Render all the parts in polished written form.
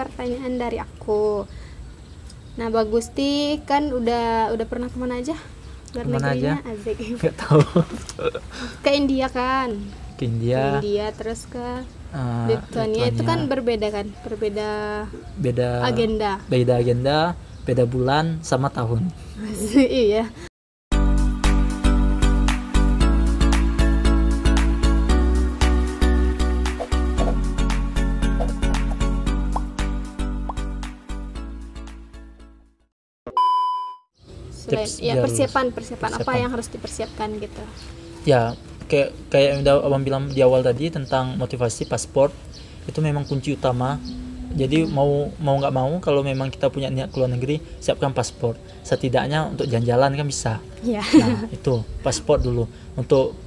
pertanyaan dari aku. Nah, Bagusti kan udah pernah kemana aja? Luar Kemana negerinya, aja? asik. Nggak tahu. Ke India kan? Ke Ke India, India terus ke Lituania. Lithuania. Itu kan berbeda beda agenda. beda bulan sama tahun. Iya. Selain Tips ya biar persiapan apa yang harus dipersiapkan gitu. Ya, kayak yang udah abang bilang di awal tadi tentang motivasi paspor, itu memang kunci utama. Jadi mau nggak mau, kalau memang kita punya niat keluar negeri, siapkan paspor. Setidaknya untuk jalan-jalan kan bisa. Iya. Nah, itu paspor dulu untuk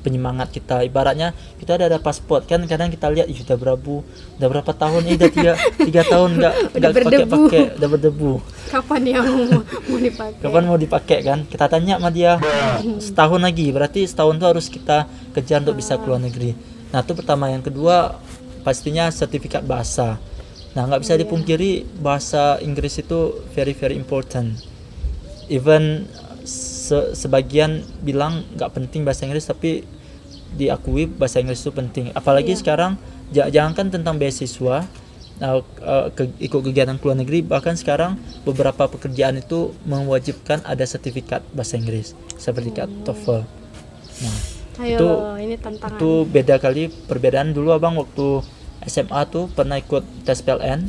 penyemangat kita. Ibaratnya kita ada paspor kan, kadang kita lihat sudah berapa tahun, udah tiga tahun nggak pakai, udah berdebu. Kapan yang mau dipakai? Kapan mau dipakai kan? Kita tanya sama dia, setahun lagi. Berarti setahun tuh harus kita kejar untuk bisa keluar negeri. Nah, itu pertama. Yang kedua, pastinya sertifikat bahasa. Nah, nggak bisa dipungkiri bahasa Inggris itu very very important. Even sebagian bilang nggak penting bahasa Inggris, tapi diakui bahasa Inggris itu penting. Apalagi sekarang, jangankan tentang beasiswa, ikut kegiatan keluar negeri, bahkan sekarang beberapa pekerjaan itu mewajibkan ada sertifikat bahasa Inggris, sertifikat TOEFL. Nah, ini tantangan. itu beda kali perbedaan. Dulu abang waktu SMA tuh pernah ikut tes PLN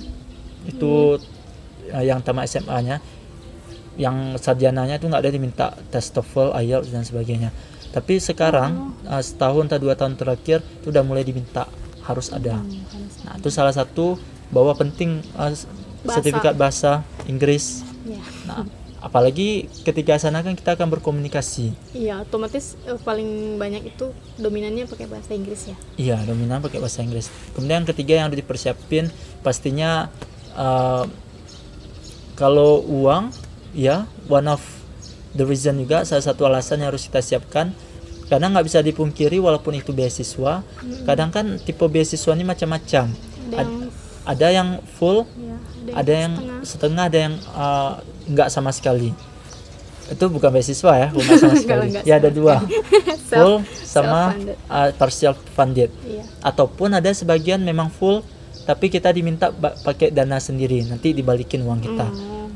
itu, yang tamat SMA-nya, yang sarjananya itu nggak ada diminta tes TOEFL, IELTS dan sebagainya. Tapi sekarang setahun atau 2 tahun terakhir itu udah mulai diminta, harus ada. Nah, itu salah satu bahwa penting sertifikat bahasa Inggris. Nah, apalagi ketika sana kan kita akan berkomunikasi. Iya, otomatis paling banyak itu dominannya pakai bahasa Inggris ya. Iya, dominan pakai bahasa Inggris. Kemudian yang ketiga yang harus dipersiapin pastinya kalau uang, ya one of the reason juga, salah satu alasan yang harus kita siapkan. Kadang nggak bisa dipungkiri walaupun itu beasiswa, kadang kan tipe beasiswa ini macam-macam. Ada yang full, ada yang setengah, ada yang nggak sama sekali. Itu bukan beasiswa ya, bukan sama sekali. Ya, ada dua, full sama partial funded. Ataupun ada sebagian memang full, tapi kita diminta pakai dana sendiri, nanti dibalikin uang kita.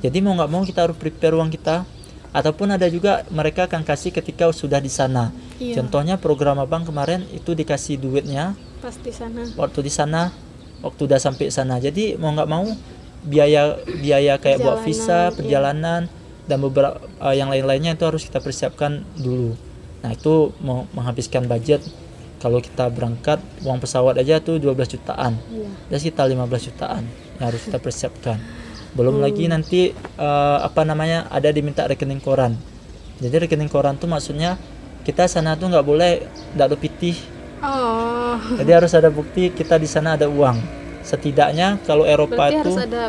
Jadi mau nggak mau kita harus prepare uang kita. Ataupun ada juga mereka akan kasih ketika sudah di sana. Contohnya program abang kemarin itu dikasih duitnya pas di sana. Waktu di sana, waktu udah sampai sana. Jadi mau nggak mau biaya kayak buat visa, perjalanan, dan beberapa yang lain-lainnya itu harus kita persiapkan dulu. Nah, itu mau menghabiskan budget. Kalau kita berangkat, uang pesawat aja tuh 12 jutaan. Dan sekitar 15 jutaan yang harus kita persiapkan. Belum lagi nanti ada diminta rekening koran. Jadi rekening koran tuh maksudnya kita sana tuh nggak boleh nggak ada pitih. Jadi harus ada bukti kita di sana ada uang. Setidaknya kalau Eropa berarti itu harus ada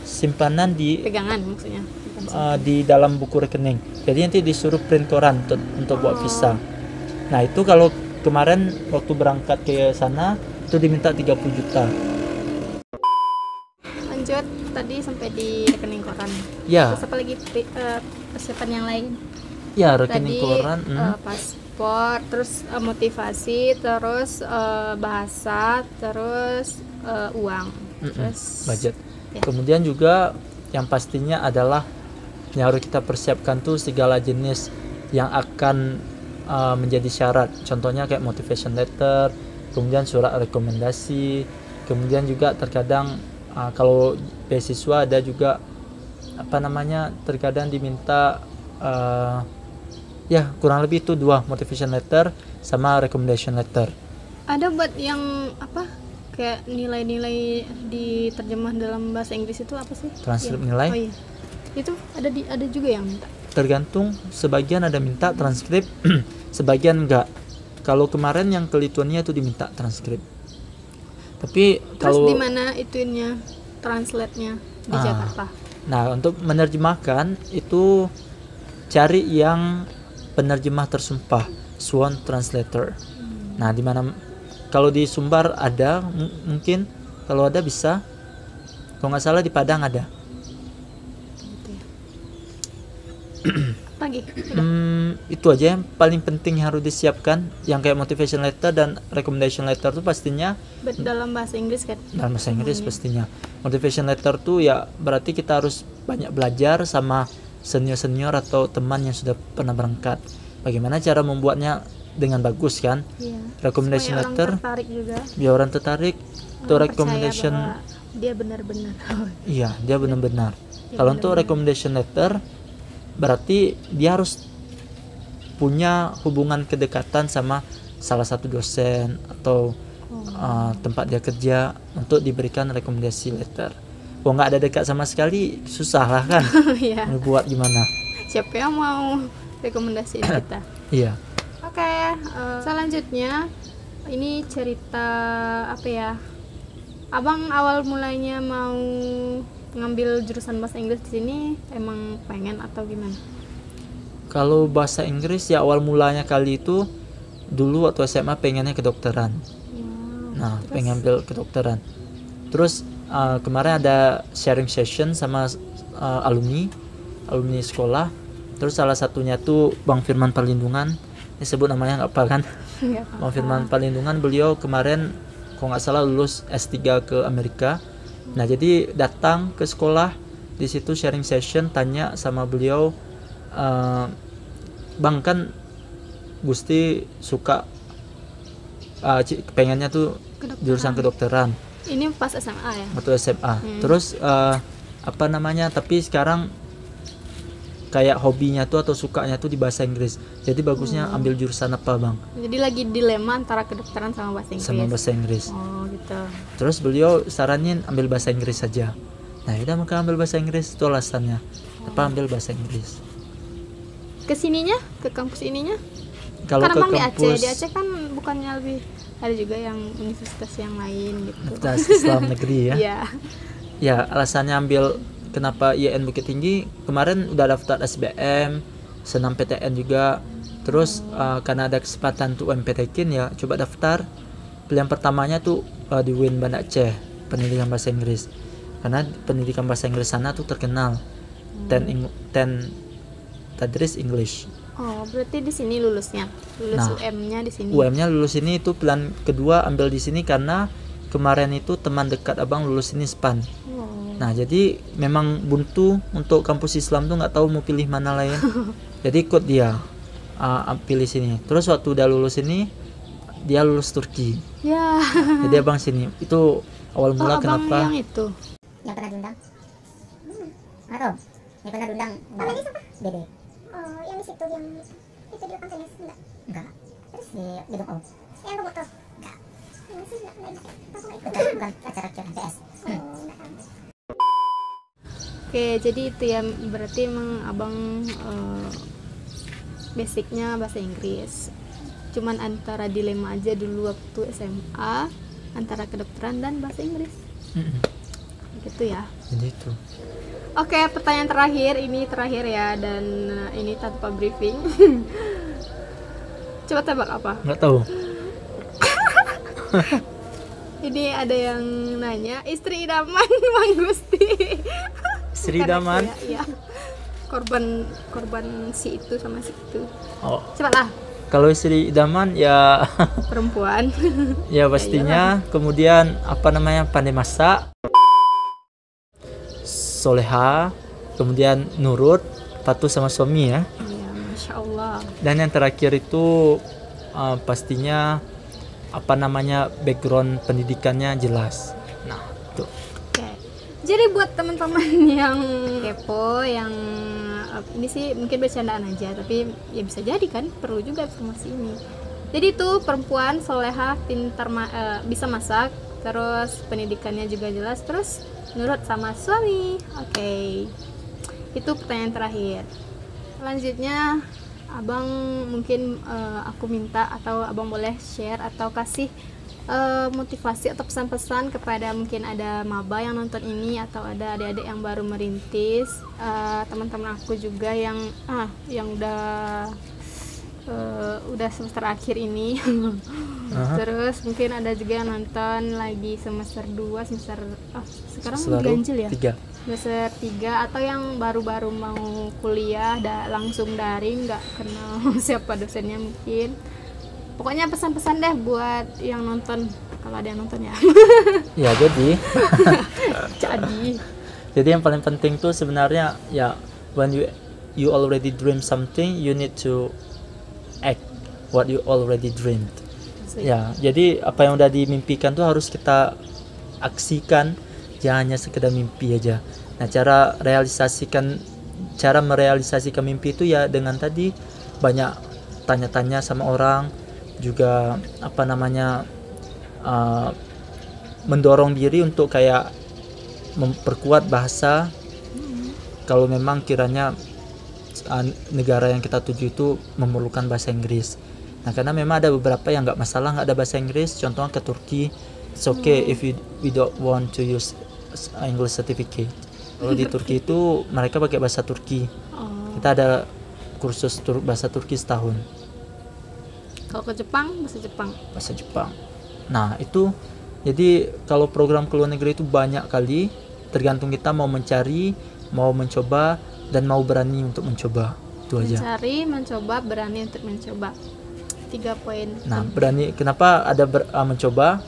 simpanan di pegangan maksudnya. Di dalam buku rekening. Jadi nanti disuruh print koran untuk buat visa. Nah, itu kalau kemarin waktu berangkat ke sana itu diminta 30 juta. Lanjut, tadi sampai di rekening koran. Ya. Terus apa lagi persiapan yang lain? Ya, rekening tadi, koran. Paspor, terus motivasi, terus bahasa, terus uang, terus budget. Kemudian juga yang pastinya adalah yang harus kita persiapkan tuh segala jenis yang akan menjadi syarat. Contohnya kayak motivation letter, kemudian surat rekomendasi, kemudian juga terkadang kalau beasiswa ada juga terkadang diminta kurang lebih itu 2, motivation letter sama recommendation letter. Ada buat yang kayak nilai-nilai diterjemah dalam bahasa Inggris itu apa sih? Transkrip nilai? Oh iya. Itu ada juga yang minta. Tergantung, sebagian ada minta transkrip, sebagian enggak. Kalau kemarin yang ke Lituania itu diminta transkrip. Tapi kalau di mana itunya translate-nya di Jakarta? Nah, untuk menerjemahkan itu cari yang penerjemah tersumpah, sworn translator. Nah, di mana kalau di Sumbar ada mungkin kalau ada bisa. Kalau nggak salah di Padang ada. Gitu ya. Lagi udah. Itu aja yang paling penting harus disiapkan. Yang kayak motivation letter dan recommendation letter tuh pastinya Dalam bahasa Inggris kan. dalam bahasa Inggris Semuanya. pastinya. Motivation letter tuh ya berarti kita harus banyak belajar sama senior-senior atau teman yang sudah pernah berangkat. Bagaimana cara membuatnya dengan bagus kan? Iya. Recommendation Supaya orang letter tertarik juga. biar orang tertarik. Itu Orang recommendation percaya bahwa dia benar-benar. iya, dia benar-benar. Dia Kalau untuk benar-benar. recommendation letter berarti dia harus punya hubungan kedekatan sama salah satu dosen atau tempat dia kerja untuk diberikan rekomendasi letter. Kalau nggak ada dekat sama sekali susah lah kan. Iya. Mau buat gimana? Siapa yang mau rekomendasiin kita? Iya. Oke, selanjutnya ini cerita apa ya? Abang awal mulanya mau ngambil jurusan bahasa Inggris di sini emang pengen atau gimana? Kalau bahasa Inggris ya awal mulanya kali itu dulu waktu SMA pengennya kedokteran. Nah, pengen ambil kedokteran. Terus kemarin ada sharing session sama alumni sekolah. Terus salah satunya tuh Bang Firman Palindungan. Ini sebut namanya nggak apa kan? Nggak apa-apa. Bang Firman Palindungan, beliau kemarin kalau nggak salah lulus S3 ke Amerika. Nah, jadi datang ke sekolah, di situ sharing session, tanya sama beliau, Bang kan Gusti suka pengennya tuh jurusan kedokteran Ini pas SMA ya? waktu SMA. Terus apa namanya? Tapi sekarang kayak hobinya tuh atau sukanya tuh di bahasa Inggris. Jadi bagusnya ambil jurusan apa, Bang? Jadi lagi dilema antara kedokteran sama bahasa Inggris. Sama bahasa Inggris. Oh gitu. Terus beliau saranin ambil bahasa Inggris saja. Nah, udah maka ambil bahasa Inggris, itu alasannya. Apa ambil bahasa Inggris? Kesininya, ke kampus ininya? Kalau Karena ke Bang kampus di Aceh kan bukannya lebih ada juga yang universitas yang lain gitu. Universitas Islam Negeri ya. Iya. Ya, alasannya ambil kenapa IAIN Bukit Tinggi, kemarin udah daftar SBM, senam PTN juga. Terus karena ada kesempatan untuk UMPTKIN ya coba daftar. Pilihan pertamanya tuh di UIN Banda Aceh, pendidikan bahasa Inggris. Karena pendidikan bahasa Inggris sana tuh terkenal. 10 tadris English. Oh, berarti di sini lulusnya. Lulus Nah, UM-nya di sini. UM-nya lulus ini itu pilihan kedua ambil di sini karena kemarin itu teman dekat abang lulus ini SPAN. Oh. Nah, jadi memang buntu untuk kampus Islam tuh nggak tahu mau pilih mana lain. Jadi ikut dia pilih sini. Terus waktu udah lulus ini dia lulus Turki. Ya. Jadi abang sini. Itu awal mula Abang kenapa? yang itu. Yang pernah diundang? Atau yang pernah diundang? Dede. Oh, yang di situ yang itu di depan tenis enggak? Enggak. Terus di gedung O. Yang robot tuh? Enggak. Yang sih enggak ikut. Pas nggak ikut. Bukan acara PS. Oh, enggak tahu. Oke, jadi itu ya berarti emang abang basicnya bahasa Inggris. Cuman antara dilema aja dulu waktu SMA antara kedokteran dan bahasa Inggris. Gitu ya. Jadi itu. Oke, pertanyaan terakhir, ini terakhir ya, dan ini tanpa briefing. Coba tebak apa? Nggak tahu. Ini ada yang nanya, istri idaman Bang Gusti. Sri Bukan Daman. aku ya, iya. Korban si itu sama si itu. Oh, Cepatlah, kalau istri idaman ya perempuan. ya pastinya. Kemudian apa namanya? Pandai masak. Soleha, kemudian nurut, patuh sama suami ya. Iya, Masya Allah. Dan yang terakhir itu pastinya apa namanya background pendidikannya jelas. Nah, itu. Oke. Jadi buat teman-teman yang kepo, yang ini sih mungkin bercandaan aja, tapi ya bisa jadi kan perlu juga informasi ini. Jadi itu perempuan soleha, pintar, bisa masak, terus pendidikannya juga jelas, terus nurut sama suami. Oke. Itu pertanyaan terakhir. Selanjutnya abang mungkin aku minta atau abang boleh share atau kasih motivasi atau pesan-pesan kepada mungkin ada maba yang nonton ini atau ada adik-adik yang baru merintis, teman-teman aku juga yang udah semester akhir ini Aha. Terus mungkin ada juga yang nonton lagi semester 2, sekarang Selalu ganjil ya. 3. Semester 3 atau yang baru-baru mau kuliah langsung daring, nggak kenal siapa dosennya mungkin. Pokoknya pesan-pesan deh buat yang nonton, kalau ada yang nonton ya. Ya, jadi Jadi yang paling penting tuh sebenarnya ya, when you already dream something, you need to act what you already dreamed. Ya, jadi apa yang udah dimimpikan tuh harus kita aksikan, jangan hanya sekedar mimpi aja. Nah, cara merealisasikan mimpi itu ya dengan tadi banyak tanya-tanya sama orang, juga mendorong diri untuk kayak memperkuat bahasa. Kalau memang kiranya negara yang kita tuju itu memerlukan bahasa Inggris. Nah, karena memang ada beberapa yang nggak masalah nggak ada bahasa Inggris, contohnya ke Turki, it's okay if we don't want to use English certificate. Kalau di Turki itu mereka pakai bahasa Turki. Kita ada kursus bahasa Turki setahun. kalau ke Jepang Bahasa Jepang. Nah, itu jadi kalau program ke luar negeri itu banyak kali, tergantung kita mau mencari, mau mencoba, dan mau berani untuk mencoba. Itu aja. mencari, mencoba, berani untuk mencoba. 3 poin. Nah, berani, kenapa ada mencoba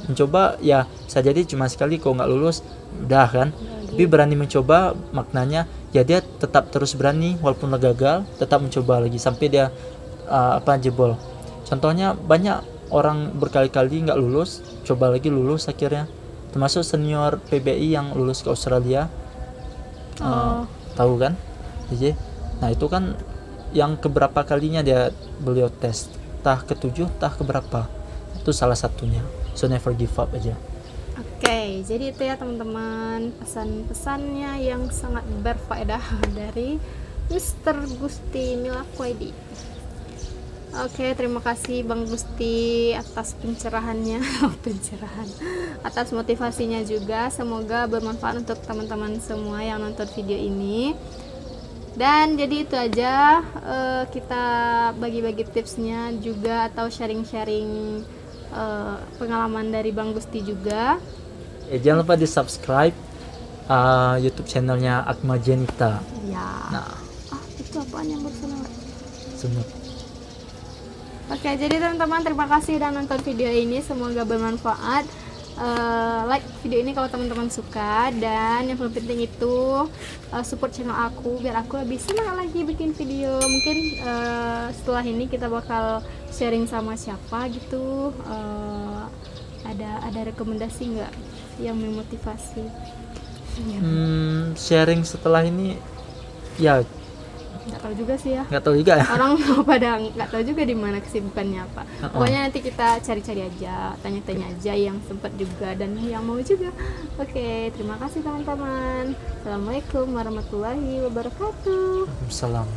ya bisa jadi cuma sekali, kalau nggak lulus udah kan. Tapi berani mencoba maknanya ya dia tetap terus berani walaupun gagal, tetap mencoba lagi sampai dia jebol. Contohnya banyak orang berkali-kali nggak lulus, coba lagi lulus akhirnya, termasuk senior PBI yang lulus ke Australia. Tahu kan? Jadi, nah itu kan yang keberapa kalinya beliau tes, tah ke-7, tah keberapa, itu salah satunya. So never give up aja. Oke, jadi itu ya teman-teman pesan-pesannya yang sangat berfaedah dari Mr. Gusti Milakwaidi. Oke, terima kasih Bang Gusti atas pencerahannya, atas motivasinya juga. Semoga bermanfaat untuk teman-teman semua yang nonton video ini. Dan jadi itu aja, kita bagi-bagi tipsnya juga atau sharing-sharing pengalaman dari Bang Gusti juga. Jangan lupa di subscribe YouTube channelnya Akma Jenita. Ya. Nah, Itu apaan yang barusan? semua. Oke, jadi teman-teman terima kasih udah nonton video ini, semoga bermanfaat. Like video ini kalau teman-teman suka, dan yang paling penting itu support channel aku biar aku lebih semangat lagi bikin video. Mungkin setelah ini kita bakal sharing sama siapa gitu. Ada rekomendasi nggak yang memotivasi? Sharing setelah ini ya Nggak tahu juga sih ya. nggak tahu juga ya. Orang pada nggak tahu juga di mana kesibukannya apa. Pokoknya nanti kita cari-cari aja, tanya-tanya aja yang sempat juga dan yang mau juga. Oke, terima kasih teman-teman. Assalamualaikum warahmatullahi wabarakatuh. Salam.